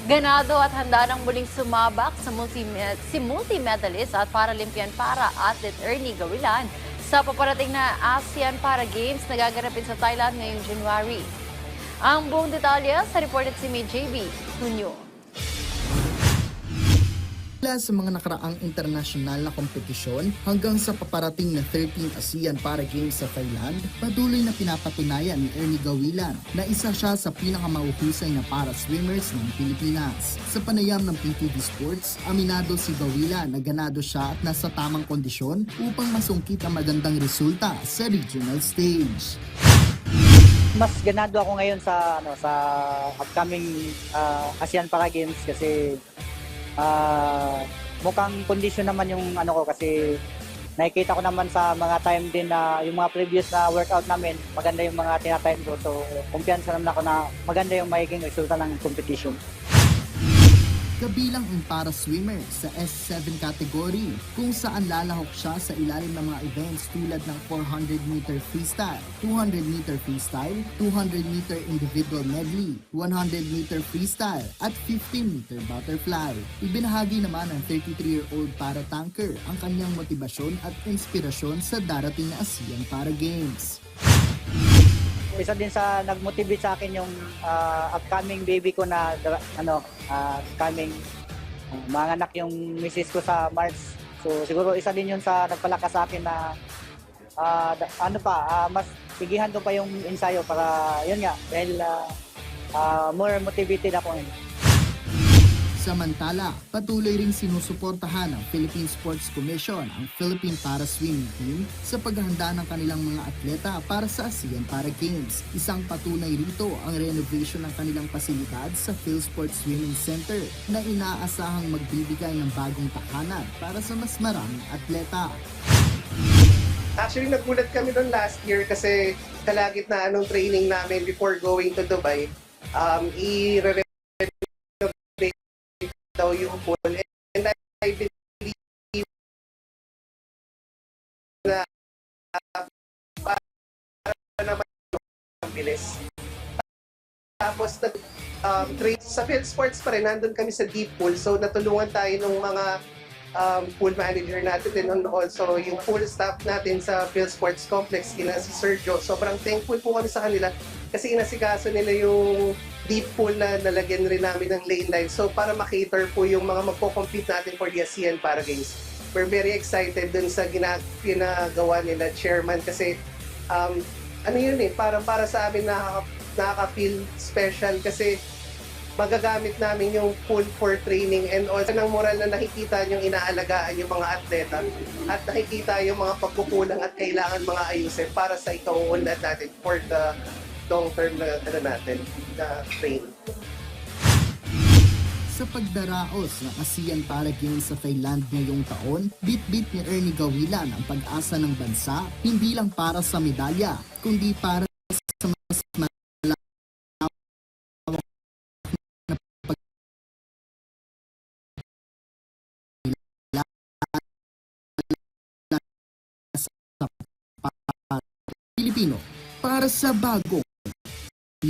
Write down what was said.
Ganado at handa ng muling sumabak sa si multi-medalist at Paralympian para athlete Ernie Gawilan sa paparating na ASEAN Para Games na gaganapin sa Thailand ngayong January. Ang buong detalye sa reported si May JB Junio. Mula sa mga nakaraang internasyonal na kompetisyon hanggang sa paparating na 13th ASEAN Para Games sa Thailand, patuloy na pinapatunayan ni Ernie Gawilan na isa siya sa pinakamauhusay na para swimmers ng Pilipinas. Sa panayam ng PTV Sports, aminado si Gawilan na ganado siya at nasa tamang kondisyon upang masungkit ang magandang resulta sa regional stage. Mas ganado ako ngayon sa upcoming ASEAN Para Games kasi mukhang kondisyon naman yung ko kasi nakikita ko naman sa mga time din na yung mga previous na workout namin, maganda yung mga tinatime ko. So, kumpiyansa naman ako na maganda yung magiging resulta ng competition. Kabilang ang para swimmer sa S7 category kung saan lalahok siya sa ilalim ng mga events tulad ng 400-meter freestyle, 200-meter freestyle, 200-meter individual medley, 100-meter freestyle at 15-meter butterfly. Ibinahagi naman ng 33-year-old para tanker ang kanyang motibasyon at inspirasyon sa darating na ASEAN Para Games. Isa din sa nag-motivate sa akin yung upcoming baby ko na upcoming manganak yung misis ko sa March. So siguro isa din yun sa nagpalakas sa akin na mas sigihan ko pa yung ensayo para yun nga dahil more motivated ako ngayon. Samantala, patuloy ring sinusuportahan ng Philippine Sports Commission ang Philippine Para Swimming Team sa paghahanda ng kanilang mga atleta para sa ASEAN Para Games. Isang patunay rito ang renovation ng kanilang pasilidad sa PhilSports Swimming Center na inaasahang magbibigay ng bagong tahanan para sa mas maraming atleta. Actually, nagulat kami doon last year kasi kalagitnaan ng training namin before going to Dubai, i-renovate daw yung pool. And I believe na para naman ang bilis. Tapos train sa PhilSports pa rin, nandun kami sa deep pool. So natulungan tayo ng mga pool manager natin and also yung pool staff natin sa PhilSports Complex, si Sergio. Sobrang thankful po kami sa kanila kasi inasikaso nila yung deep pool na nalagyan rin namin ng lane line. So para makater po yung mga magpo-compete natin for the ASEAN Para Games. We're very excited dun sa ginagawa nila chairman kasi parang para sa amin nakaka-feel special kasi magagamit namin yung pool for training and also ng moral na nakikita yung inaalagaan yung mga atleta at nakikita yung mga pagkukulang at kailangan mga ayusin para sa ikauunlad natin for the long term na natin na train. Sa pagdaraos ng ASEAN Para Games sa Thailand ngayong taon, bit-bit ni Ernie Gawilan ang pag-asa ng bansa hindi lang para sa medalya, kundi para sa mas Pilipino para sa bagong